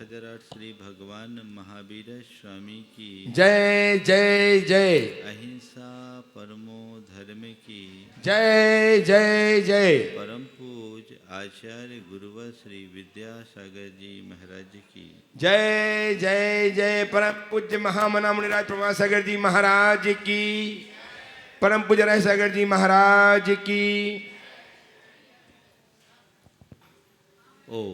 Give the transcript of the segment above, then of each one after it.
खजराट श्री भगवान महावीर स्वामी की जय जय जय। अहिंसा परमो धर्म की जय जय जय। परम पूज आचार्य गुरुवर श्री विद्यासागर जी महाराज की जय जय जय। परम पूज्य महामना मुनिराज प्रभासागर जी महाराज की। परम पूज्य राय सागर जी महाराज की। ओ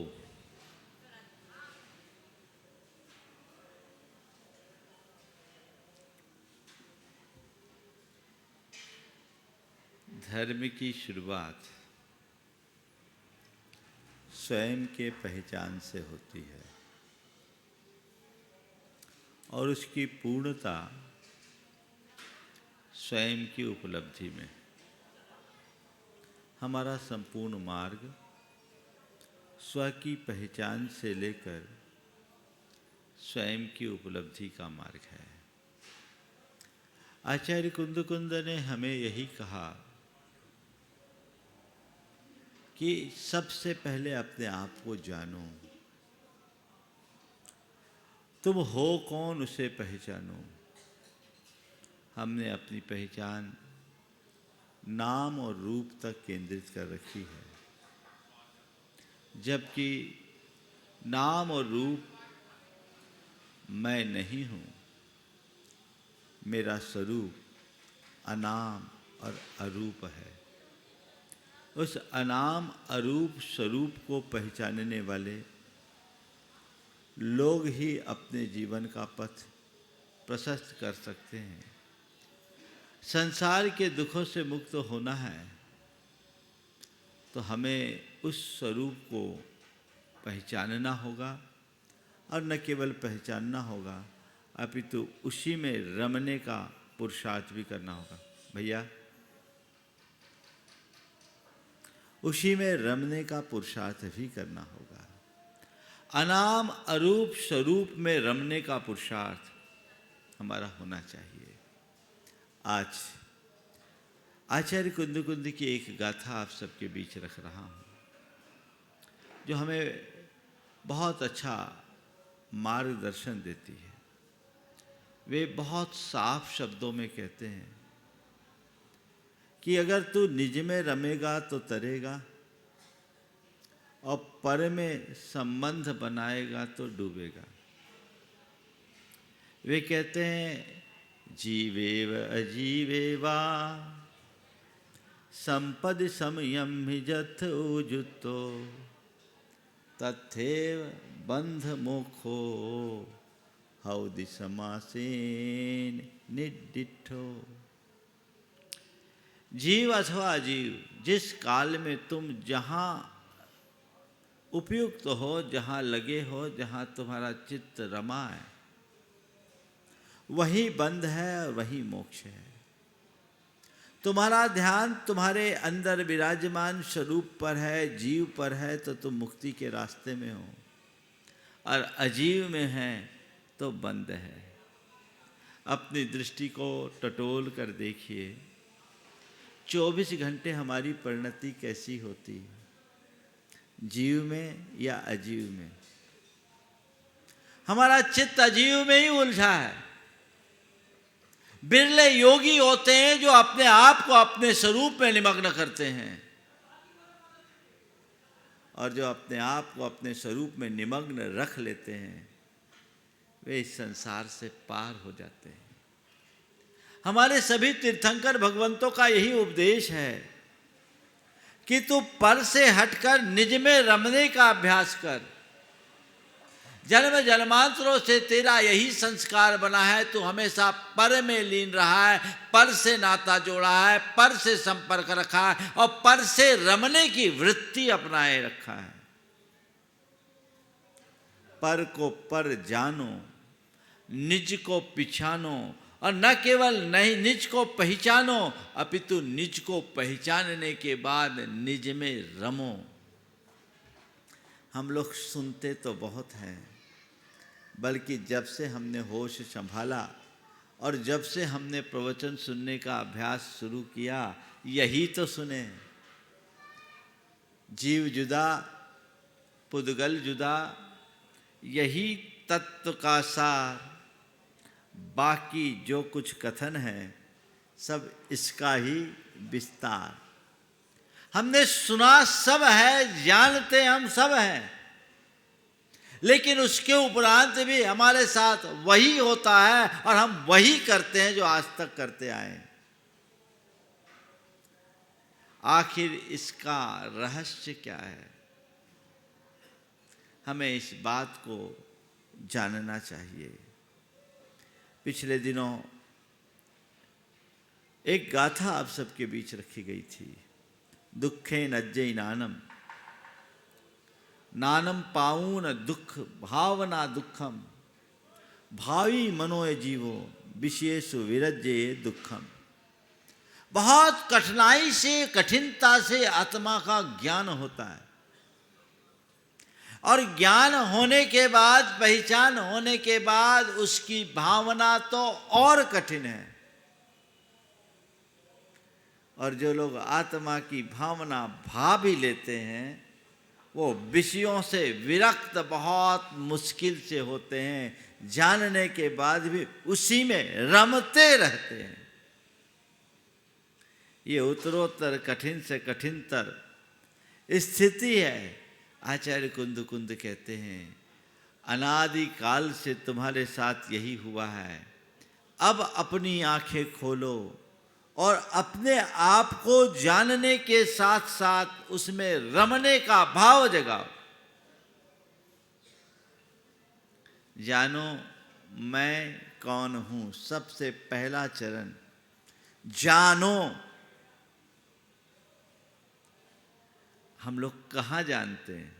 धर्म की शुरुआत स्वयं के पहचान से होती है और उसकी पूर्णता स्वयं की उपलब्धि में। हमारा संपूर्ण मार्ग स्व की पहचान से लेकर स्वयं की उपलब्धि का मार्ग है। आचार्य कुंद ने हमें यही कहा कि सबसे पहले अपने आप को जानो, तुम हो कौन उसे पहचानो। हमने अपनी पहचान नाम और रूप तक केंद्रित कर रखी है, जबकि नाम और रूप मैं नहीं हूँ। मेरा स्वरूप अनाम और अरूप है। उस अनाम अरूप स्वरूप को पहचानने वाले लोग ही अपने जीवन का पथ प्रशस्त कर सकते हैं। संसार के दुखों से मुक्त होना है तो हमें उस स्वरूप को पहचानना होगा, और न केवल पहचानना होगा अपितु उसी में रमने का पुरुषार्थ भी करना होगा। भैया, उसी में रमने का पुरुषार्थ भी करना होगा। अनाम अरूप स्वरूप में रमने का पुरुषार्थ हमारा होना चाहिए। आज आचार्य कुंद की एक गाथा आप सबके बीच रख रहा हूँ, जो हमें बहुत अच्छा मार्गदर्शन देती है। वे बहुत साफ शब्दों में कहते हैं कि अगर तू निज में रमेगा तो तरेगा, और पर में संबंध बनाएगा तो डूबेगा। वे कहते हैं जीवेव अजीवेवा संपद समयम हि जथ उजुतो तथैव बंध मोक्षो हौदि समासेन निडिठो। जीव अथवा अजीव, जिस काल में तुम जहाँ उपयुक्त हो, जहाँ लगे हो, जहाँ तुम्हारा चित्त रमा है, वही बंध है और वही मोक्ष है। तुम्हारा ध्यान तुम्हारे अंदर विराजमान स्वरूप पर है, जीव पर है, तो तुम मुक्ति के रास्ते में हो, और अजीव में है तो बंद है। अपनी दृष्टि को टटोल कर देखिए, 24 घंटे हमारी परिणति कैसी होती है, जीव में या अजीव में। हमारा चित्त अजीव में ही उलझा है। बिरले योगी होते हैं जो अपने आप को अपने स्वरूप में निमग्न करते हैं, और जो अपने आप को अपने स्वरूप में निमग्न रख लेते हैं वे इस संसार से पार हो जाते हैं। हमारे सभी तीर्थंकर भगवंतों का यही उपदेश है कि तू पर से हटकर निज में रमने का अभ्यास कर। जन्म जन्मांतरों से तेरा यही संस्कार बना है, तू हमेशा पर में लीन रहा है, पर से नाता जोड़ा है, पर से संपर्क रखा है, और पर से रमने की वृत्ति अपनाए रखा है। पर को पर जानो, निज को पिछानो, और न केवल नहीं निज को पहचानो अपितु निज को पहचानने के बाद निज में रमो। हम लोग सुनते तो बहुत हैं, बल्कि जब से हमने होश संभाला और जब से हमने प्रवचन सुनने का अभ्यास शुरू किया, यही तो सुने। जीव जुदा, पुद्गल जुदा, यही तत्व का सार, बाकी जो कुछ कथन है सब इसका ही विस्तार। हमने सुना सब है, जानते हम सब हैं, लेकिन उसके उपरांत भी हमारे साथ वही होता है और हम वही करते हैं जो आज तक करते आए हैं। आखिर इसका रहस्य क्या है? हमें इस बात को जानना चाहिए। पिछले दिनों एक गाथा आप सबके बीच रखी गई थी, दुखे नज्जै नानम, नानम पाऊन दुख भावना दुखम, भावी मनोय जीवो विशेष विरज्ये दुखम। बहुत कठिनाई से, कठिनता से आत्मा का ज्ञान होता है, और ज्ञान होने के बाद, पहचान होने के बाद उसकी भावना तो और कठिन है। और जो लोग आत्मा की भावना भाव ही लेते हैं वो विषयों से विरक्त बहुत मुश्किल से होते हैं, जानने के बाद भी उसी में रमते रहते हैं। ये उत्तरोत्तर कठिन से कठिनतर स्थिति है। आचार्य कुंद कुंद कहते हैं, अनादि काल से तुम्हारे साथ यही हुआ है। अब अपनी आंखें खोलो और अपने आप को जानने के साथ साथ उसमें रमने का भाव जगाओ। जानो मैं कौन हूं, सबसे पहला चरण जानो। हम लोग कहाँ जानते हैं?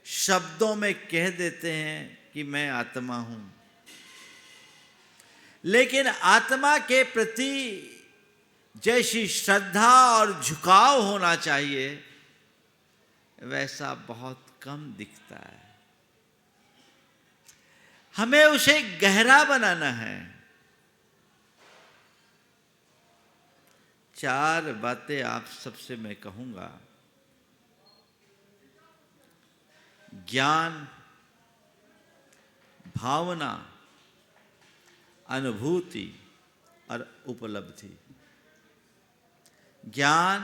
शब्दों में कह देते हैं कि मैं आत्मा हूं, लेकिन आत्मा के प्रति जैसी श्रद्धा और झुकाव होना चाहिए वैसा बहुत कम दिखता है। हमें उसे गहरा बनाना है। 4 बातें आप सबसे मैं कहूंगा। ज्ञान, भावना, अनुभूति और उपलब्धि। ज्ञान,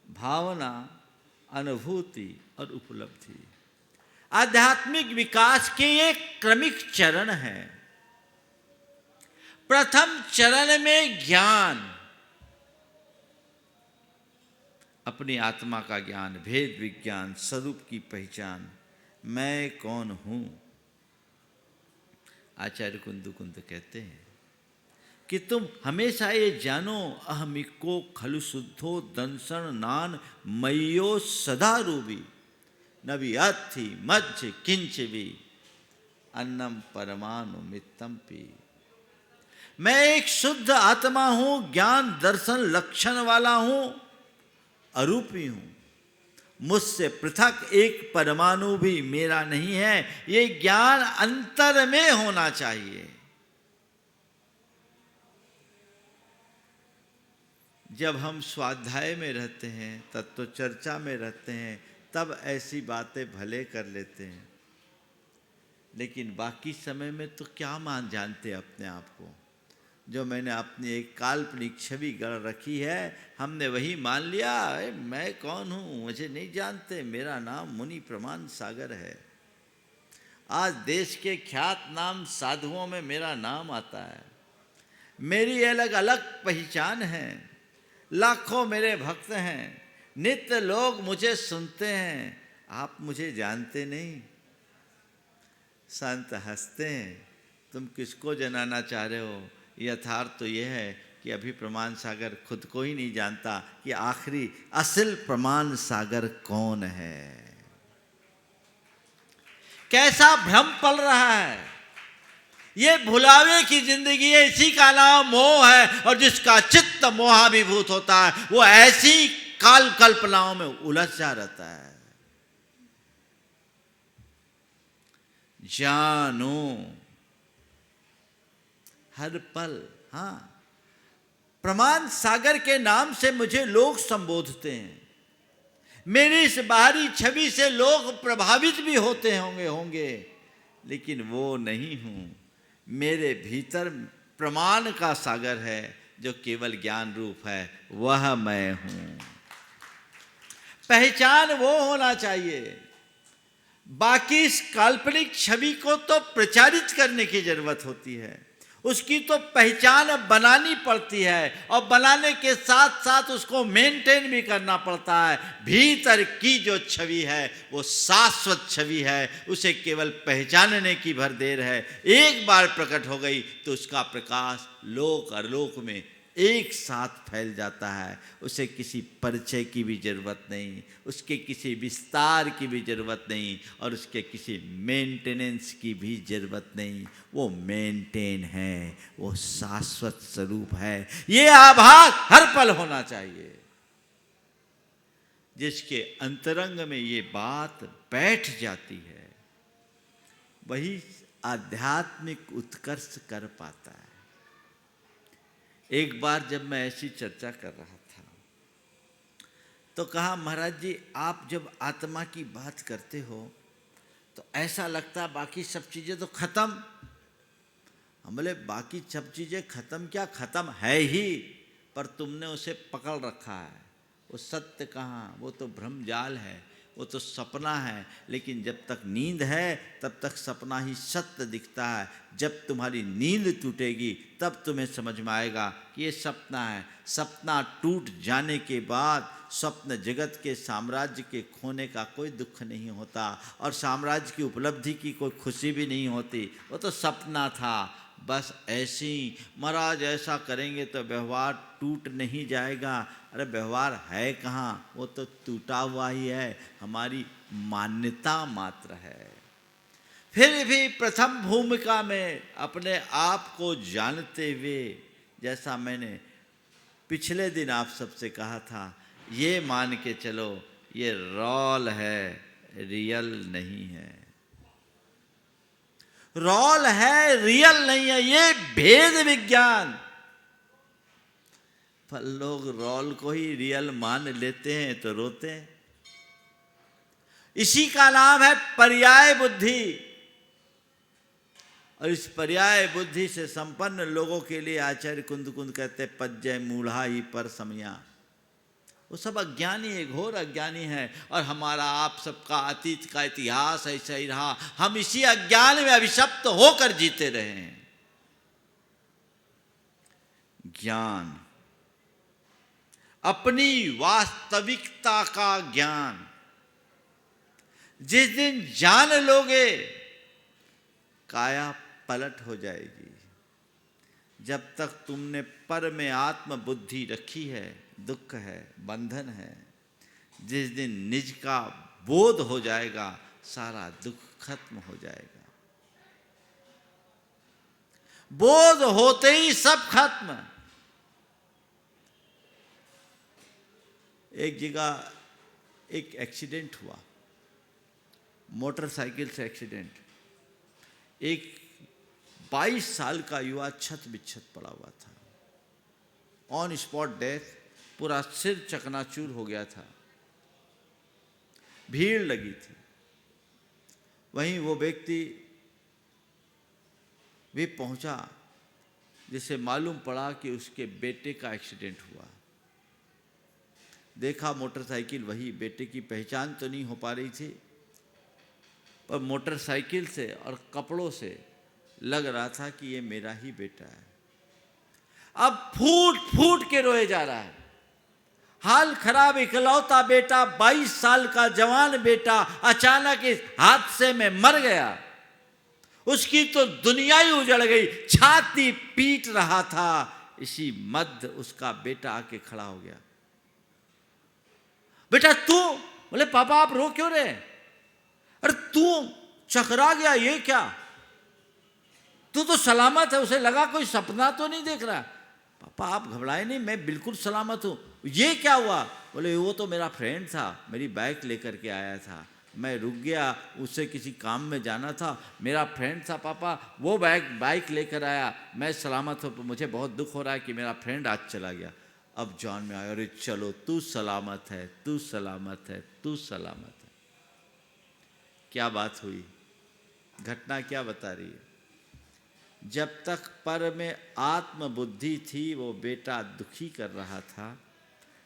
भावना, अनुभूति और उपलब्धि आध्यात्मिक विकास के एक क्रमिक चरण है। प्रथम चरण में ज्ञान, अपनी आत्मा का ज्ञान, भेद विज्ञान, स्वरूप की पहचान, मैं कौन हूं। आचार्य कुंद कुंद कहते हैं कि तुम हमेशा ये जानो, अहमिको खलु शुद्धो दंसन नान मय्यो सदा रूबी, नबी अथि मज्ज किंच भी अन्नम परमाणु मित्तम पी। मैं एक शुद्ध आत्मा हूं, ज्ञान दर्शन लक्षण वाला हूं, अरूपी हूं। मुझसे पृथक एक परमाणु भी मेरा नहीं है। ये ज्ञान अंतर में होना चाहिए। जब हम स्वाध्याय में रहते हैं, तत्व चर्चा में रहते हैं, तब ऐसी बातें भले कर लेते हैं, लेकिन बाकी समय में तो क्या मान जानते अपने आप को। जो मैंने अपनी एक काल्पनिक छवि गढ़ रखी है, हमने वही मान लिया। मैं कौन हूँ, मुझे नहीं जानते, मेरा नाम मुनि प्रमाण सागर है। आज देश के ख्यात नाम साधुओं में मेरा नाम आता है। मेरी अलग अलग पहचान है। लाखों मेरे भक्त हैं, नित्य लोग मुझे सुनते हैं। आप मुझे जानते नहीं। संत हंसते हैं, तुम किसको जनाना चाह रहे हो? यथार्थ तो यह है कि अभी प्रमाण सागर खुद को ही नहीं जानता कि आखिरी असल प्रमाण सागर कौन है। कैसा भ्रम पल रहा है। ये भुलावे की जिंदगी है, इसी का नाम मोह है। और जिसका चित्त मोहाभिभूत होता है वो ऐसी काल कल्पनाओं में उलझ जा रहता है। जानो हर पल। हाँ, प्रमाण सागर के नाम से मुझे लोग संबोधते हैं, मेरी इस बाहरी छवि से लोग प्रभावित भी होते होंगे, लेकिन वो नहीं हूं। मेरे भीतर प्रमाण का सागर है जो केवल ज्ञान रूप है, वह मैं हूं। पहचान वो होना चाहिए। बाकी इस काल्पनिक छवि को तो प्रचारित करने की जरूरत होती है, उसकी तो पहचान बनानी पड़ती है, और बनाने के साथ साथ उसको मेंटेन भी करना पड़ता है। भीतर की जो छवि है वो शाश्वत छवि है, उसे केवल पहचानने की भर देर है। एक बार प्रकट हो गई तो उसका प्रकाश लोक अरलोक में एक साथ फैल जाता है। उसे किसी परिचय की भी जरूरत नहीं, उसके किसी विस्तार की भी जरूरत नहीं, और उसके किसी मेंटेनेंस की भी जरूरत नहीं। वो मेंटेन है, वो शाश्वत स्वरूप है। ये आभास हर पल होना चाहिए। जिसके अंतरंग में ये बात बैठ जाती है, वही आध्यात्मिक उत्कर्ष कर पाता है। एक बार जब मैं ऐसी चर्चा कर रहा था तो कहा, महाराज जी आप जब आत्मा की बात करते हो तो ऐसा लगता बाकी सब चीज़ें तो खत्म। हम बोले बाकी सब चीज़ें खत्म क्या, खत्म है ही, पर तुमने उसे पकड़ रखा है। वो सत्य कहाँ, वो तो भ्रमजाल है, वो तो सपना है। लेकिन जब तक नींद है तब तक सपना ही सत्य दिखता है। जब तुम्हारी नींद टूटेगी तब तुम्हें समझ में आएगा कि ये सपना है। सपना टूट जाने के बाद स्वप्न जगत के साम्राज्य के खोने का कोई दुख नहीं होता, और साम्राज्य की उपलब्धि की कोई खुशी भी नहीं होती। वो तो सपना था। बस ऐसे ही महाराज ऐसा करेंगे तो व्यवहार टूट नहीं जाएगा। अरे व्यवहार है कहाँ, वो तो टूटा हुआ ही है, हमारी मान्यता मात्र है। फिर भी प्रथम भूमिका में अपने आप को जानते हुए, जैसा मैंने पिछले दिन आप सबसे कहा था, ये मान के चलो ये रोल है, रियल नहीं है। रोल है, रियल नहीं है, ये भेद विज्ञान। पर लोग रोल को ही रियल मान लेते हैं तो रोते हैं। इसी का नाम है पर्याय बुद्धि। और इस पर्याय बुद्धि से संपन्न लोगों के लिए आचार्य कुंद कुंद कहते पज्जय मूढ़ा ही पर समया। वो सब अज्ञानी है, घोर अज्ञानी है। और हमारा आप सबका अतीत का इतिहास ऐसा ही रहा, हम इसी अज्ञान में अभिशप्त होकर जीते रहे हैं। ज्ञान, अपनी वास्तविकता का ज्ञान जिस दिन जान लोगे, काया पलट हो जाएगी। जब तक तुमने पर में आत्म बुद्धि रखी है, दुख है, बंधन है। जिस दिन निज का बोध हो जाएगा, सारा दुख खत्म हो जाएगा। बोध होते ही सब खत्म। एक जगह एक एक्सीडेंट हुआ, मोटरसाइकिल से एक्सीडेंट। एक 22 साल का युवा छत बिच्छत पड़ा हुआ था, ऑन स्पॉट डेथ। पूरा सिर चकनाचूर हो गया था, भीड़ लगी थी। वहीं वो व्यक्ति भी पहुंचा जिसे मालूम पड़ा कि उसके बेटे का एक्सीडेंट हुआ। देखा मोटरसाइकिल वही, बेटे की पहचान तो नहीं हो पा रही थी, पर मोटरसाइकिल से और कपड़ों से लग रहा था कि ये मेरा ही बेटा है। अब फूट फूट के रोए जा रहा है। हाल खराब, इकलौता बेटा, 22 साल का जवान बेटा अचानक इस हादसे में मर गया। उसकी तो दुनिया ही उजड़ गई। छाती पीट रहा था, इसी मध्य उसका बेटा आके खड़ा हो गया। बेटा तू? बोले पापा आप रो क्यों रहे? अरे तू चकरा गया, ये क्या? तू तो सलामत है। उसे लगा कोई सपना तो नहीं देख रहा। पापा आप घबराए नहीं, मैं बिल्कुल सलामत हूँ। ये क्या हुआ? बोले वो तो मेरा फ्रेंड था, मेरी बाइक लेकर के आया था, मैं रुक गया, उससे किसी काम में जाना था, मेरा फ्रेंड था पापा, वो बाइक लेकर आया, मैं सलामत हूँ। मुझे बहुत दुख हो रहा है कि मेरा फ्रेंड आज चला गया। अब जान में आया, अरे चलो तू सलामत है, तू सलामत है, तू सलामत है। क्या बात हुई, घटना क्या बता रही है? जब तक पर में आत्मबुद्धि थी वो बेटा दुखी कर रहा था।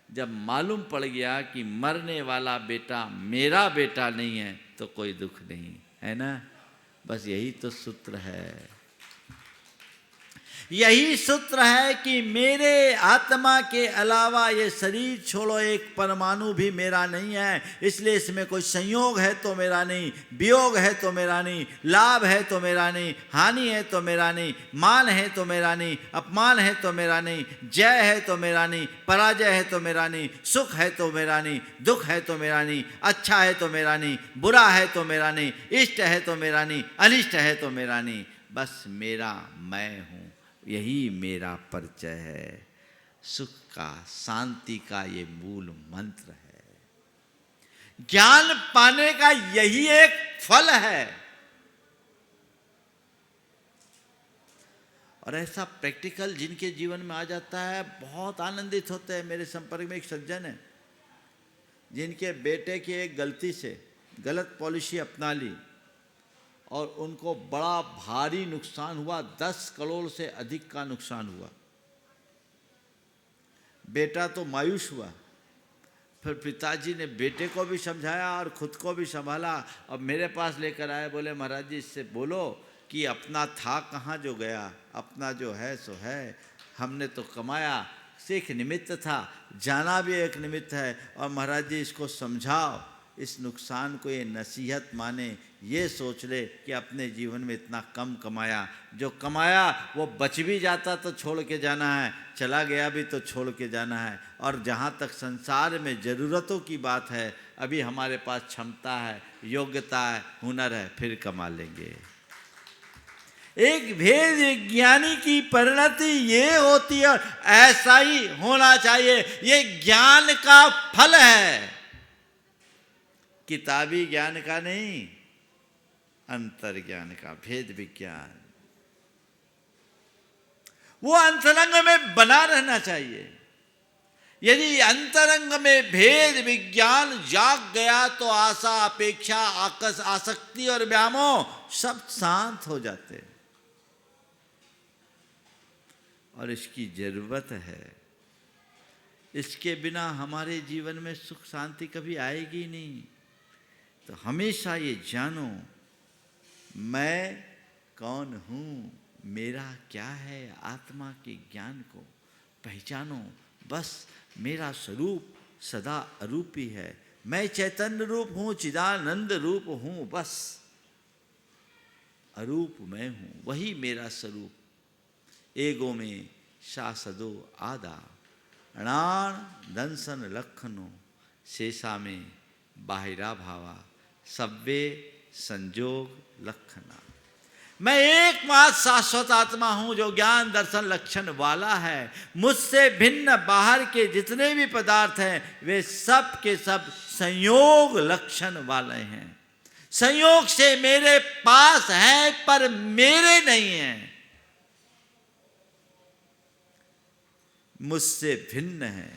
जब मालूम पड़ गया कि मरने वाला बेटा मेरा बेटा नहीं है तो कोई दुख नहीं है ना। बस यही तो सूत्र है, यही सूत्र है कि मेरे आत्मा के अलावा ये शरीर छोड़ो एक परमाणु भी मेरा नहीं है। इसलिए इसमें कोई संयोग है तो मेरा नहीं, वियोग है तो मेरा नहीं, लाभ है तो मेरा नहीं, हानि है तो मेरा नहीं, मान है तो मेरा नहीं, अपमान है तो मेरा नहीं, जय है तो मेरा नहीं, पराजय है तो मेरा नहीं, सुख है तो मेरा नहीं, दुख है तो मेरा नहीं, अच्छा है तो मेरा नहीं, बुरा है तो मेरा नहीं, इष्ट है तो मेरा नहीं, अनिष्ट है तो मेरा नहीं। बस मेरा मैं हूँ, यही मेरा परिचय है। सुख का, शांति का ये मूल मंत्र है। ज्ञान पाने का यही एक फल है। और ऐसा प्रैक्टिकल जिनके जीवन में आ जाता है बहुत आनंदित होते हैं। मेरे संपर्क में एक सज्जन है जिनके बेटे की एक गलती से गलत पॉलिसी अपना ली और उनको बड़ा भारी नुकसान हुआ, 10 करोड़ से अधिक का नुकसान हुआ। बेटा तो मायूस हुआ। फिर पिताजी ने बेटे को भी समझाया और खुद को भी संभाला। अब मेरे पास लेकर आए, बोले महाराज जी इससे बोलो कि अपना था कहाँ जो गया, अपना जो है सो है। हमने तो कमाया, सिर्फ निमित्त था, जाना भी एक निमित्त है। और महाराज जी इसको समझाओ, इस नुकसान को ये नसीहत माने, ये सोच ले कि अपने जीवन में इतना कम कमाया, जो कमाया वो बच भी जाता तो छोड़ के जाना है, चला गया भी तो छोड़ के जाना है। और जहाँ तक संसार में ज़रूरतों की बात है, अभी हमारे पास क्षमता है, योग्यता है, हुनर है, फिर कमा लेंगे। एक भेद ज्ञानी की परिणति ये होती है, ऐसा ही होना चाहिए। ये ज्ञान का फल है, किताबी ज्ञान का नहीं, अंतर ज्ञान का, भेद विज्ञान। वो अंतरंग में बना रहना चाहिए। यदि अंतरंग में भेद विज्ञान जाग गया तो आशा, अपेक्षा, आसक्ति और व्यामोह सब शांत हो जाते हैं। और इसकी जरूरत है। इसके बिना हमारे जीवन में सुख शांति कभी आएगी नहीं। तो हमेशा ये जानो, मैं कौन हूँ, मेरा क्या है, आत्मा के ज्ञान को पहचानो। बस मेरा स्वरूप सदा अरूप ही है। मैं चैतन्य रूप हूँ, चिदानंद रूप हूँ, बस अरूप मैं हूँ, वही मेरा स्वरूप। एगो में शासदो आदा, अणाण दंसन लखनो, शेषा में बाहिरा भावा, सव्वे संजोग लक्षणा। मैं एकमात्र शाश्वत आत्मा हूं जो ज्ञान दर्शन लक्षण वाला है। मुझसे भिन्न बाहर के जितने भी पदार्थ हैं वे सब के सब संयोग लक्षण वाले हैं। संयोग से मेरे पास है पर मेरे नहीं हैं, मुझसे भिन्न है,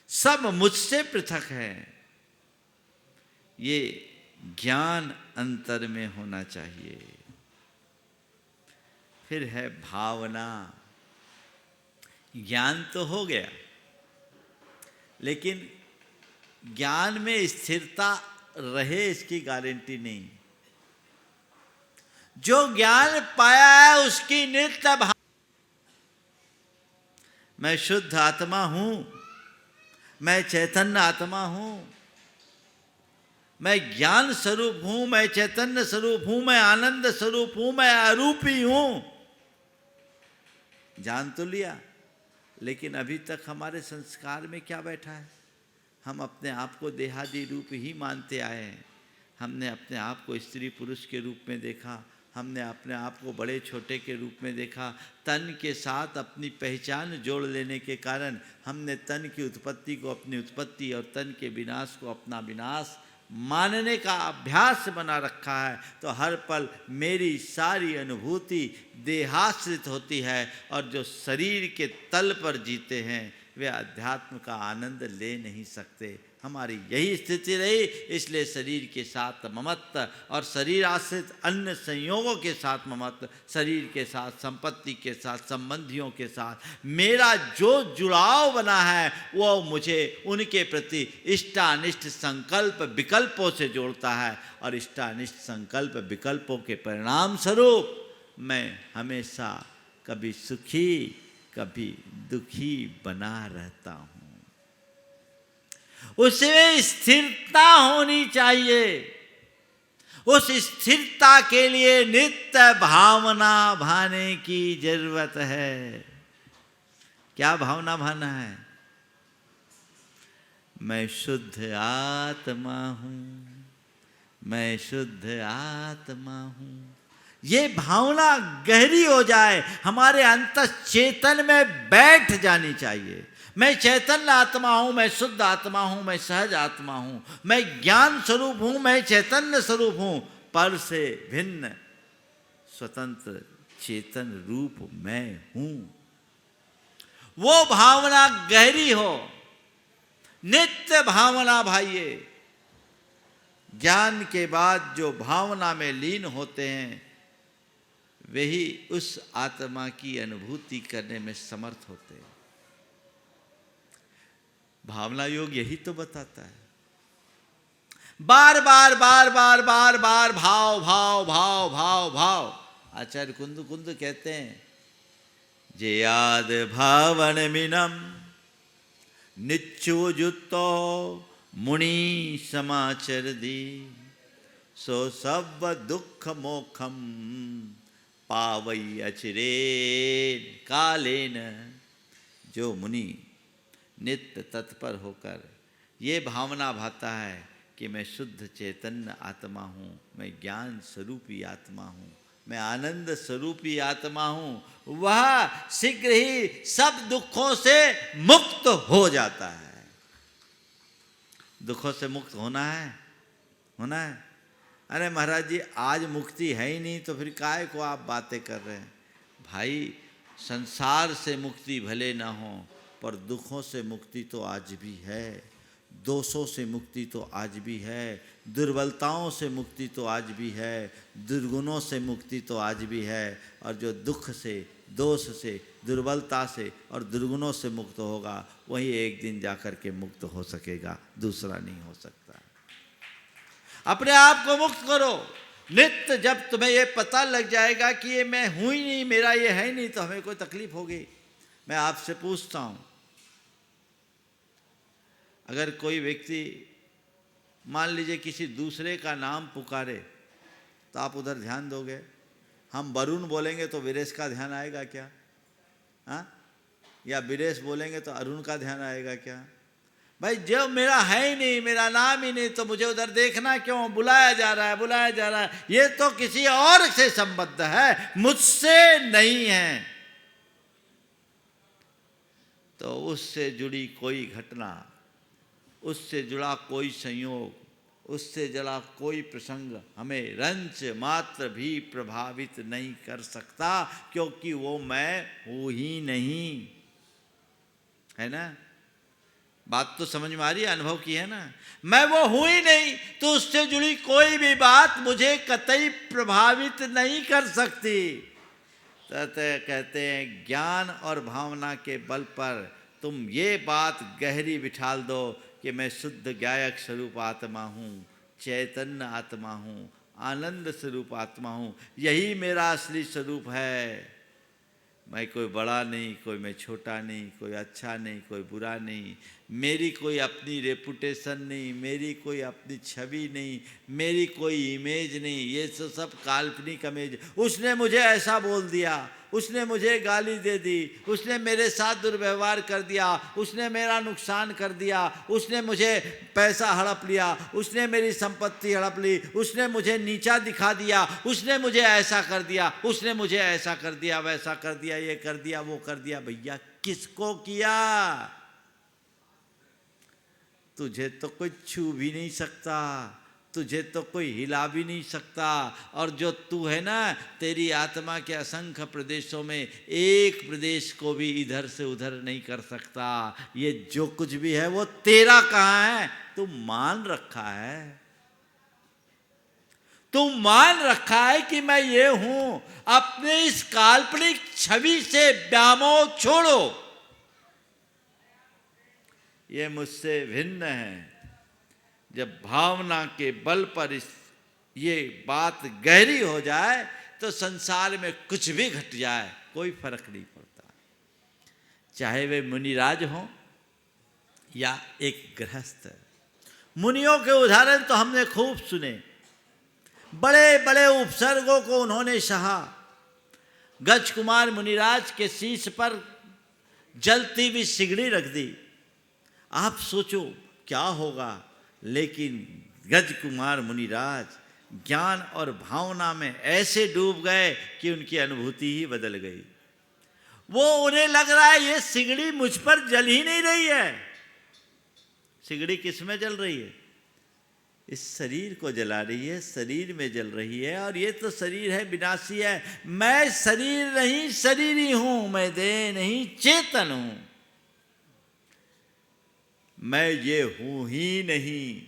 सब मुझसे पृथक है। ये ज्ञान अंतर में होना चाहिए। फिर है भावना। ज्ञान तो हो गया, लेकिन ज्ञान में स्थिरता रहे इसकी गारंटी नहीं। जो ज्ञान पाया है उसकी नित्य भावना, मैं शुद्ध आत्मा हूं, मैं चैतन्य आत्मा हूं, मैं ज्ञान स्वरूप हूं, मैं चैतन्य स्वरूप हूं, मैं आनंद स्वरूप हूं, मैं अरूपी हूं। जान तो लिया, लेकिन अभी तक हमारे संस्कार में क्या बैठा है? हम अपने आप को देहादि रूप ही मानते आए हैं। हमने अपने आप को स्त्री पुरुष के रूप में देखा, हमने अपने आप को बड़े छोटे के रूप में देखा। तन के साथ अपनी पहचान जोड़ लेने के कारण हमने तन की उत्पत्ति को अपनी उत्पत्ति और तन के विनाश को अपना विनाश मानने का अभ्यास बना रखा है। तो हर पल मेरी सारी अनुभूति देहाश्रित होती है, और जो शरीर के तल पर जीते हैं वे अध्यात्म का आनंद ले नहीं सकते। हमारी यही स्थिति रही, इसलिए शरीर के साथ ममत्व और शरीर आश्रित अन्य संयोगों के साथ ममत्व, शरीर के साथ, संपत्ति के साथ, संबंधियों के साथ मेरा जो जुड़ाव बना है वो मुझे उनके प्रति इष्टानिष्ट संकल्प विकल्पों से जोड़ता है, और इष्टानिष्ट संकल्प विकल्पों के परिणाम स्वरूप मैं हमेशा कभी सुखी कभी दुखी बना रहता हूँ। उसमें स्थिरता होनी चाहिए। उस स्थिरता के लिए नित्य भावना भाने की जरूरत है। क्या भावना भाना है? मैं शुद्ध आत्मा हूँ, मैं शुद्ध आत्मा हूँ। ये भावना गहरी हो जाए, हमारे अंतःचेतन में बैठ जानी चाहिए। मैं चैतन्य आत्मा हूँ, मैं शुद्ध आत्मा हूँ, मैं सहज आत्मा हूँ, मैं ज्ञान स्वरूप हूँ, मैं चैतन्य स्वरूप हूँ, पर से भिन्न स्वतंत्र चेतन रूप मैं हूँ। वो भावना गहरी हो, नित्य भावना भाइये। ज्ञान के बाद जो भावना में लीन होते हैं वही उस आत्मा की अनुभूति करने में समर्थ होते हैं। भावना योग यही तो बताता है। बार बार बार बार बार बार भाव भाव भाव भाव भाव। आचार्य कुंद कहते हैं, जे याद भावन मिनम निच्चुजुत्तो मुनि समाचर दी, सो सब दुख मोखम पावई अचिरेन कालेन। जो मुनि नित्य तत्पर होकर ये भावना भाता है कि मैं शुद्ध चैतन्य आत्मा हूँ, मैं ज्ञान स्वरूपी आत्मा हूँ, मैं आनंद स्वरूपी आत्मा हूँ, वह शीघ्र ही सब दुखों से मुक्त हो जाता है। दुखों से मुक्त होना है, होना है। अरे महाराज जी आज मुक्ति है ही नहीं तो फिर काहे को आप बातें कर रहे हैं? भाई संसार से मुक्ति भले ना हो पर दुखों से मुक्ति तो आज भी है, दोषों से मुक्ति तो आज भी है, दुर्बलताओं से मुक्ति तो आज भी है, दुर्गुणों से मुक्ति तो आज भी है। और जो दुख से, दोष से, दुर्बलता से और दुर्गुणों से मुक्त होगा वही एक दिन जाकर के मुक्त हो सकेगा, दूसरा नहीं हो सकता। अपने आप को मुक्त करो। नित्य जब तुम्हें ये पता लग जाएगा कि ये मैं हूँ ही नहीं, मेरा ये है ही नहीं, तो हमें कोई तकलीफ होगी। मैं आपसे पूछता हूँ, अगर कोई व्यक्ति मान लीजिए किसी दूसरे का नाम पुकारे तो आप उधर ध्यान दोगे? हम वरुण बोलेंगे तो वीरेश का ध्यान आएगा क्या? हाँ? या वीरेश बोलेंगे तो अरुण का ध्यान आएगा क्या? भाई जब मेरा है ही नहीं, मेरा नाम ही नहीं, तो मुझे उधर देखना क्यों? बुलाया जा रहा है, बुलाया जा रहा है। ये तो किसी और से संबद्ध है, मुझसे नहीं है। तो उससे जुड़ी कोई घटना, उससे जुड़ा कोई संयोग, उससे जुड़ा कोई प्रसंग हमें रंच मात्र भी प्रभावित नहीं कर सकता, क्योंकि वो मैं हूँ ही नहीं। है ना? बात तो समझ में आ रही है, अनुभव की है ना? मैं वो हूँ ही नहीं, तो उससे जुड़ी कोई भी बात मुझे कतई प्रभावित नहीं कर सकती। कहते हैं ज्ञान और भावना के बल पर तुम ये बात गहरी बिठाल दो कि मैं शुद्ध गायक स्वरूप आत्मा हूँ, चैतन्य आत्मा हूँ, आनंद स्वरूप आत्मा हूँ, यही मेरा असली स्वरूप है। मैं कोई बड़ा नहीं, कोई मैं छोटा नहीं, कोई अच्छा नहीं, कोई बुरा नहीं, मेरी कोई अपनी रेपुटेशन नहीं, मेरी कोई अपनी छवि नहीं, मेरी कोई इमेज नहीं, ये सब काल्पनिक इमेज। उसने मुझे ऐसा बोल दिया, उसने मुझे गाली दे दी, उसने मेरे साथ दुर्व्यवहार कर दिया, उसने मेरा नुकसान कर दिया, उसने मुझे पैसा हड़प लिया, उसने मेरी संपत्ति हड़प ली, उसने मुझे नीचा दिखा दिया, उसने मुझे ऐसा कर दिया, उसने मुझे ऐसा कर दिया, वैसा कर दिया, ये कर दिया, वो कर दिया। भैया किसको किया? तुझे तो कोई छू भी नहीं सकता, तुझे तो कोई हिला भी नहीं सकता, और जो तू है ना, तेरी आत्मा के असंख्य प्रदेशों में एक प्रदेश को भी इधर से उधर नहीं कर सकता। ये जो कुछ भी है वो तेरा कहाँ है? तू मान रखा है, तू मान रखा है कि मैं ये हूं। अपने इस काल्पनिक छवि से व्यामोह छोड़ो, ये मुझसे भिन्न है। जब भावना के बल पर ये बात गहरी हो जाए तो संसार में कुछ भी घट जाए कोई फर्क नहीं पड़ता, चाहे वे मुनिराज हों या एक गृहस्थ। मुनियों के उदाहरण तो हमने खूब सुने, बड़े बड़े उपसर्गों को उन्होंने सहा। गज कुमार मुनिराज के शीश पर जलती हुई सिगड़ी रख दी। आप सोचो क्या होगा, लेकिन गज कुमार मुनिराज ज्ञान और भावना में ऐसे डूब गए कि उनकी अनुभूति ही बदल गई। वो उन्हें लग रहा है ये सिगड़ी मुझ पर जल ही नहीं रही है। सिगड़ी किस में जल रही है? इस शरीर को जला रही है, शरीर में जल रही है, और ये तो शरीर है, विनाशी है। मैं शरीर नहीं शरीरी हूं, मैं देह नहीं चेतन हूं, मैं ये हूं ही नहीं।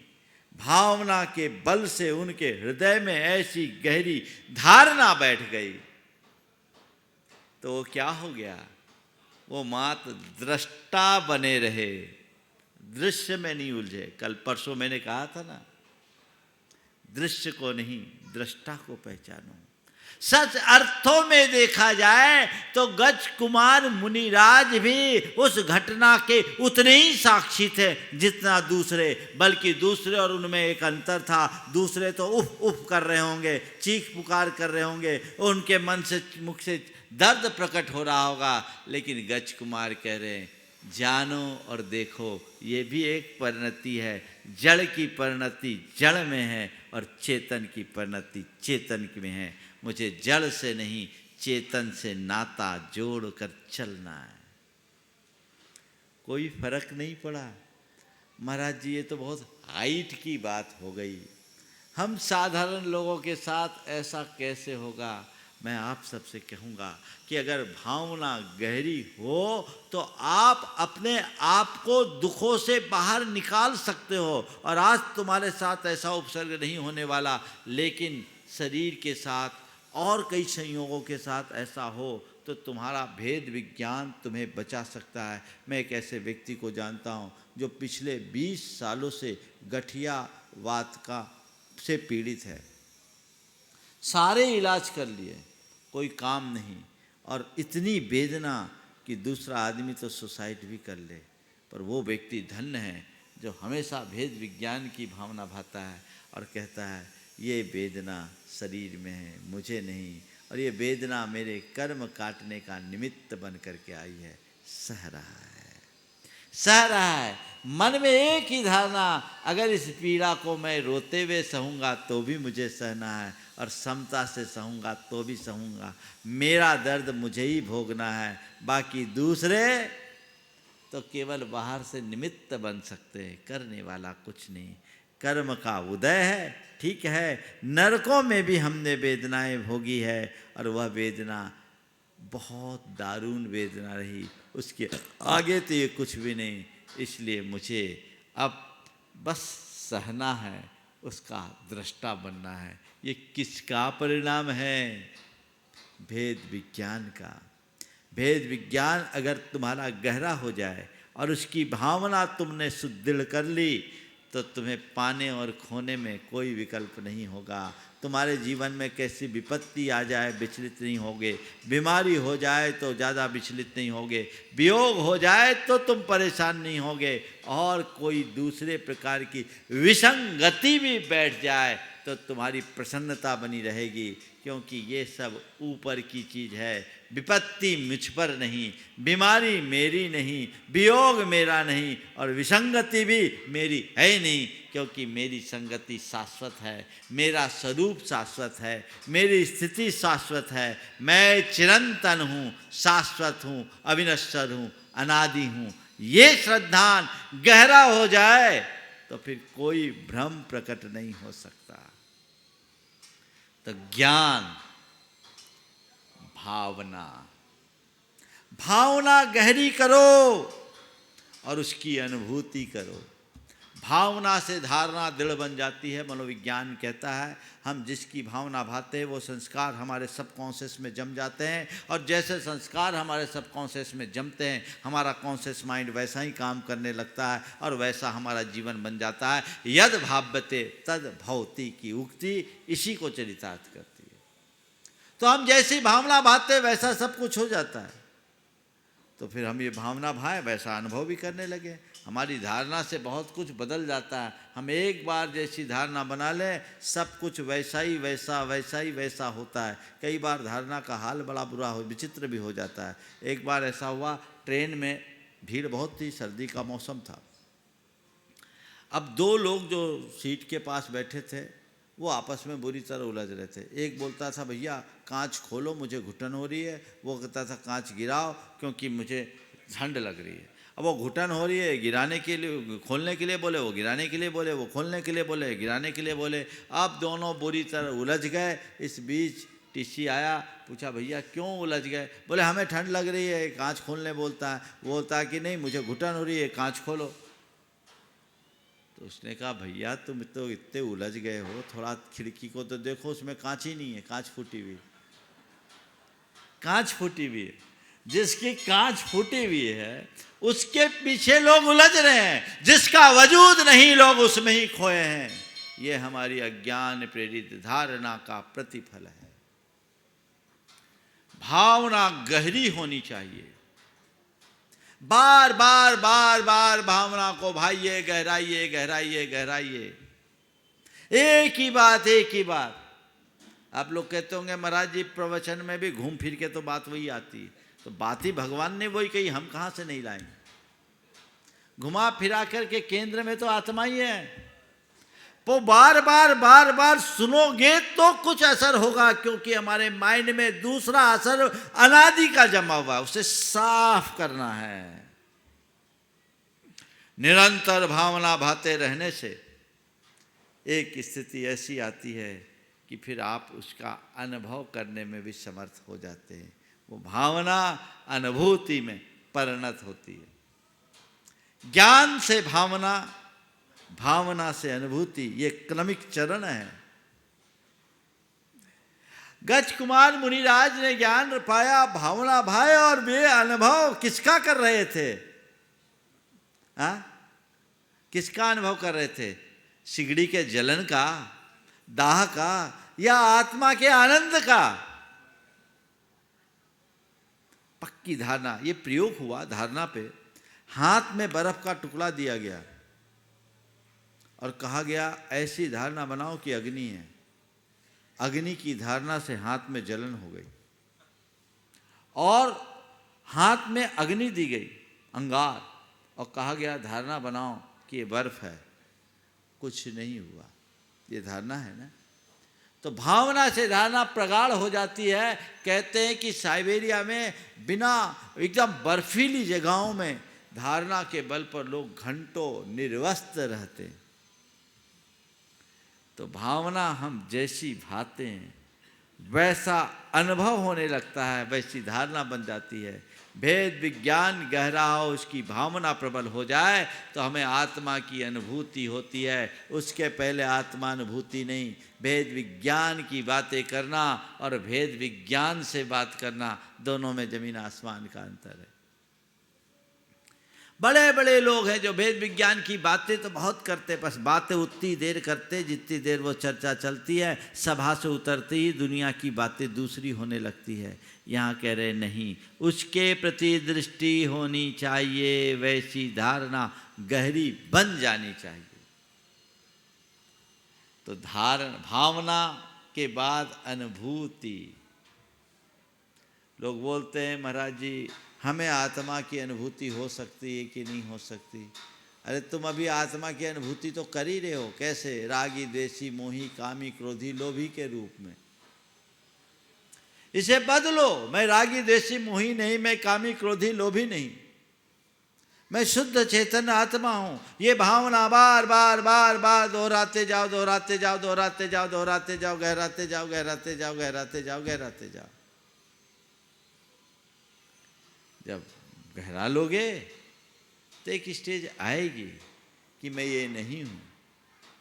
भावना के बल से उनके हृदय में ऐसी गहरी धारणा बैठ गई तो क्या हो गया? वो मात्र दृष्टा बने रहे, दृश्य में नहीं उलझे। कल परसों मैंने कहा था ना, दृश्य को नहीं दृष्टा को पहचानो। सच अर्थों में देखा जाए तो गज कुमार मुनिराज भी उस घटना के उतने ही साक्षी थे जितना दूसरे, बल्कि दूसरे और उनमें एक अंतर था। दूसरे तो उफ उफ कर रहे होंगे, चीख पुकार कर रहे होंगे, उनके मन से मुख से दर्द प्रकट हो रहा होगा, लेकिन गज कुमार कह रहे हैं जानो और देखो, ये भी एक परिणति है। जड़ की परिणति जड़ में है और चेतन की परिणति चेतन में है। मुझे जड़ से नहीं चेतन से नाता जोड़कर चलना है। कोई फर्क नहीं पड़ा। महाराज जी ये तो बहुत हाइट की बात हो गई, हम साधारण लोगों के साथ ऐसा कैसे होगा? मैं आप सबसे कहूँगा कि अगर भावना गहरी हो तो आप अपने आप को दुखों से बाहर निकाल सकते हो। और आज तुम्हारे साथ ऐसा उपसर्ग नहीं होने वाला, लेकिन शरीर के साथ और कई संयोगों के साथ ऐसा हो तो तुम्हारा भेद विज्ञान तुम्हें बचा सकता है। मैं एक ऐसे व्यक्ति को जानता हूँ जो पिछले 20 सालों से गठिया वात का से पीड़ित है। सारे इलाज कर लिए, कोई काम नहीं, और इतनी वेदना कि दूसरा आदमी तो सुसाइड भी कर ले। पर वो व्यक्ति धन्य है जो हमेशा भेद विज्ञान की भावना भाता है और कहता है ये वेदना शरीर में है, मुझे नहीं, और ये वेदना मेरे कर्म काटने का निमित्त बन करके आई है। सह रहा है, सह रहा है। मन में एक ही धारणा, अगर इस पीड़ा को मैं रोते हुए सहूँगा तो भी मुझे सहना है, और समता से सहूँगा तो भी सहूँगा। मेरा दर्द मुझे ही भोगना है, बाकी दूसरे तो केवल बाहर से निमित्त बन सकते हैं, करने वाला कुछ नहीं। कर्म का उदय है, ठीक है, नरकों में भी हमने वेदनाएं भोगी है, और वह वेदना बहुत दारुण वेदना रही, उसके आगे तो ये कुछ भी नहीं। इसलिए मुझे अब बस सहना है, उसका दृष्टा बनना है। ये किसका परिणाम है? भेद विज्ञान का। भेद विज्ञान अगर तुम्हारा गहरा हो जाए और उसकी भावना तुमने सुदृढ़ कर ली तो तुम्हें पाने और खोने में कोई विकल्प नहीं होगा। तुम्हारे जीवन में कैसी विपत्ति आ जाए विचलित नहीं होगे, बीमारी हो जाए तो ज़्यादा विचलित नहीं होगे, वियोग हो जाए तो तुम परेशान नहीं होगे, और कोई दूसरे प्रकार की विसंगति भी बैठ जाए तो तुम्हारी प्रसन्नता बनी रहेगी, क्योंकि ये सब ऊपर की चीज़ है। विपत्ति मुझ पर नहीं, बीमारी मेरी नहीं, वियोग मेरा नहीं, और विसंगति भी मेरी है नहीं, क्योंकि मेरी संगति शाश्वत है, मेरा स्वरूप शाश्वत है, मेरी स्थिति शाश्वत है। मैं चिरंतन हूँ, शाश्वत हूँ, अविनश्वर हूँ, अनादि हूँ। ये श्रद्धान गहरा हो जाए तो फिर कोई भ्रम प्रकट नहीं हो सकता। तो ज्ञान, भावना, भावना गहरी करो और उसकी अनुभूति करो। भावना से धारणा दृढ़ बन जाती है। मनोविज्ञान कहता है हम जिसकी भावना भाते हैं वो संस्कार हमारे सबकॉन्शियस में जम जाते हैं, और जैसे संस्कार हमारे सबकॉन्शियस में जमते हैं हमारा कॉन्शियस माइंड वैसा ही काम करने लगता है और वैसा हमारा जीवन बन जाता है। यद भाव्यते तद भवति की उक्ति इसी को चरितार्थ करती है। तो हम जैसी भावना भाते हैं वैसा सब कुछ हो जाता है। तो फिर हम ये भावना भाएं वैसा अनुभव भी करने लगे। हमारी धारणा से बहुत कुछ बदल जाता है। हम एक बार जैसी धारणा बना लें सब कुछ वैसा ही वैसा होता है। कई बार धारणा का हाल बड़ा बुरा हो, विचित्र भी हो जाता है। एक बार ऐसा हुआ, ट्रेन में भीड़ बहुत थी, सर्दी का मौसम था। अब दो लोग जो सीट के पास बैठे थे वो आपस में बुरी तरह उलझ रहे थे। एक बोलता था भैया कांच खोलो मुझे घुटन हो रही है, वो कहता था कांच गिराओ क्योंकि मुझे ठंड लग रही है। अब वो घुटन हो रही है, गिराने के लिए खोलने के लिए बोले, वो गिराने के लिए बोले, वो खोलने के लिए बोले, गिराने के लिए बोले। अब दोनों बुरी तरह उलझ गए। इस बीच टीसी आया, पूछा भैया क्यों उलझ गए? बोले हमें ठंड लग रही है, कांच खोलने बोलता है, वो बोलता है कि नहीं मुझे घुटन हो रही है, कांच खोलो। तो उसने कहा भैया तुम तो इतने उलझ गए हो, थोड़ा खिड़की को तो देखो, उसमें कांच ही नहीं है, कांच फूटी हुई, कांच फूटी हुई है। जिसकी कांच फूटी हुई है उसके पीछे लोग उलझ रहे हैं, जिसका वजूद नहीं लोग उसमें ही खोए हैं। ये हमारी अज्ञान प्रेरित धारणा का प्रतिफल है। भावना गहरी होनी चाहिए। बार बार बार बार भावना को भाइये, गहराइए गहराइए गहराइए। एक ही बात, एक ही बात। आप लोग कहते होंगे महाराज जी प्रवचन में भी घूम फिर के तो बात वही आती है। तो बात ही भगवान ने वही कही, हम कहाँ से नहीं लाएंगे? घुमा फिरा करके केंद्र में तो आत्मा ही है। वो बार बार बार बार सुनोगे तो कुछ असर होगा, क्योंकि हमारे माइंड में दूसरा असर अनादि का जमा हुआ है, उसे साफ करना है। निरंतर भावना भाते रहने से एक स्थिति ऐसी आती है कि फिर आप उसका अनुभव करने में भी समर्थ हो जाते हैं। वो भावना अनुभूति में परिणत होती है। ज्ञान से भावना, भावना से अनुभूति, ये क्रमिक चरण है। गज कुमार मुनिराज ने ज्ञान पाया, भावना भाई, और वे अनुभव किसका कर रहे थे? किसका अनुभव कर रहे थे? सिगड़ी के जलन का, दाह का, या आत्मा के आनंद का? पक्की धारणा। ये प्रयोग हुआ धारणा पे। हाथ में बर्फ का टुकड़ा दिया गया और कहा गया ऐसी धारणा बनाओ कि अग्नि है। अग्नि की धारणा से हाथ में जलन हो गई और हाथ में अग्नि दी गई, अंगार, और कहा गया धारणा बनाओ कि ये बर्फ है। कुछ नहीं हुआ। ये धारणा है ना। तो भावना से धारणा प्रगाढ़ हो जाती है। कहते हैं कि साइबेरिया में बिना एकदम बर्फीली जगहों में धारणा के बल पर लोग घंटों निर्वस्त्र रहते हैं। तो भावना हम जैसी भाते हैं वैसा अनुभव होने लगता है, वैसी धारणा बन जाती है। भेद विज्ञान गहरा हो, उसकी भावना प्रबल हो जाए तो हमें आत्मा की अनुभूति होती है। उसके पहले आत्मा अनुभूति नहीं। भेद विज्ञान की बातें करना और भेद विज्ञान से बात करना, दोनों में जमीन आसमान का अंतर है। बड़े बड़े लोग हैं जो भेद विज्ञान की बातें तो बहुत करते, बस बातें उतनी देर करते जितनी देर वो चर्चा चलती है। सभा से उतरते ही दुनिया की बातें दूसरी होने लगती है। यहाँ कह रहे नहीं, उसके प्रति दृष्टि होनी चाहिए, वैसी धारणा गहरी बन जानी चाहिए। तो भावना के बाद अनुभूति। लोग बोलते हैं महाराज जी हमें आत्मा की अनुभूति हो सकती है कि नहीं हो सकती? अरे तुम अभी आत्मा की अनुभूति तो कर ही रहे हो। कैसे? रागी, द्वेषी, मोही, कामी, क्रोधी, लोभी के रूप में। इसे बदलो। मैं रागी, द्वेषी, मोही नहीं, मैं कामी, क्रोधी, लोभी नहीं। मैं शुद्ध चेतन आत्मा हूं। ये भावना बार बार बार बार दोहराते जाओ, दोहराते जाओ, दोहराते जाओ, दोहराते जाओ, गहराते जाओ, गहराते जाओ, गहराते जाओ, गहराते जाओ। जब गहरा लोगे तो एक स्टेज आएगी कि मैं ये नहीं हूं।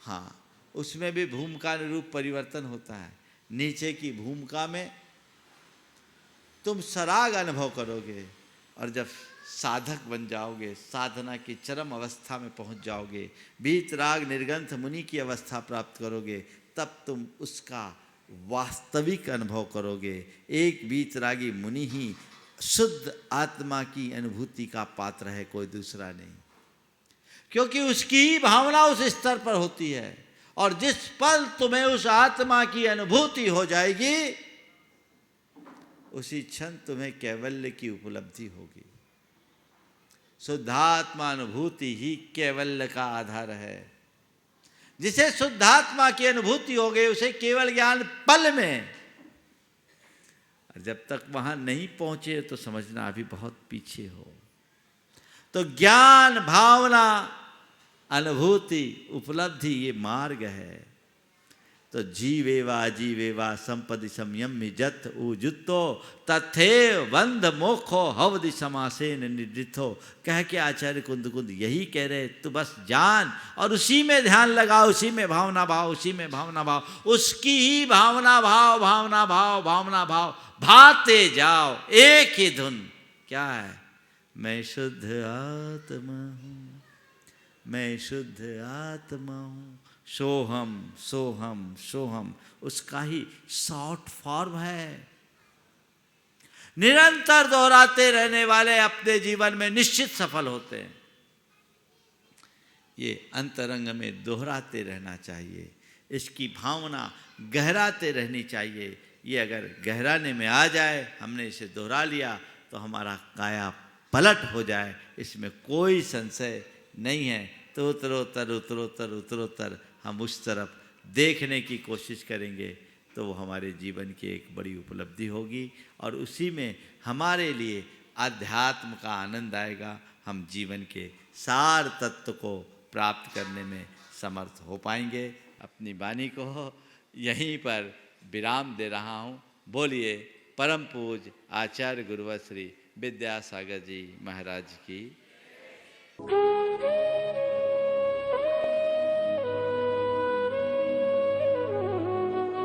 हाँ, उसमें भी भूमिका अनुरूप परिवर्तन होता है। नीचे की भूमिका में तुम सराग अनुभव करोगे, और जब साधक बन जाओगे, साधना की चरम अवस्था में पहुंच जाओगे, वीतराग निर्गंथ मुनि की अवस्था प्राप्त करोगे, तब तुम उसका वास्तविक अनुभव करोगे। एक वीतरागी मुनि ही शुद्ध आत्मा की अनुभूति का पात्र है, कोई दूसरा नहीं, क्योंकि उसकी भावना उस स्तर पर होती है। और जिस पल तुम्हें उस आत्मा की अनुभूति हो जाएगी, उसी क्षण तुम्हें कैवल्य की उपलब्धि होगी। शुद्धात्मा अनुभूति ही कैवल्य का आधार है। जिसे शुद्धात्मा की अनुभूति हो गई, उसे केवल ज्ञान पल में। और जब तक वहां नहीं पहुंचे तो समझना अभी बहुत पीछे हो। तो ज्ञान, भावना, अनुभूति, उपलब्धि, ये मार्ग है। तो जीवेवा संपदि संयम्य जत उजुतो तथे बंध मोखो हवदि समासेन निद्रितो। कह के आचार्य कुंद यही कह रहे, तू बस जान और उसी में ध्यान लगा, उसी में भावना भाव, उसी में भावना भाव, उसकी ही भावना भाव, भावना भाव, भावना भाव भाते जाओ, एक ही धुन। क्या है? मैं शुद्ध आत्मा हूँ, मैं शुद्ध आत्मा हूँ, सोहम सोहम सोहम, उसका ही शॉर्ट फॉर्म है। निरंतर दोहराते रहने वाले अपने जीवन में निश्चित सफल होते हैं। ये अंतरंग में दोहराते रहना चाहिए, इसकी भावना गहराते रहनी चाहिए। ये अगर गहराने में आ जाए, हमने इसे दोहरा लिया, तो हमारा काया पलट हो जाए, इसमें कोई संशय नहीं है। तो उत्तरोत्तर उत्तरोत्तर उत्तरोत्तर हम उस तरफ देखने की कोशिश करेंगे, तो वो हमारे जीवन की एक बड़ी उपलब्धि होगी, और उसी में हमारे लिए आध्यात्म का आनंद आएगा। हम जीवन के सार तत्व को प्राप्त करने में समर्थ हो पाएंगे। अपनी वाणी को यहीं पर विराम दे रहा हूँ। बोलिए परम पूज्य आचार्य गुरुवर श्री विद्यासागर जी महाराज की।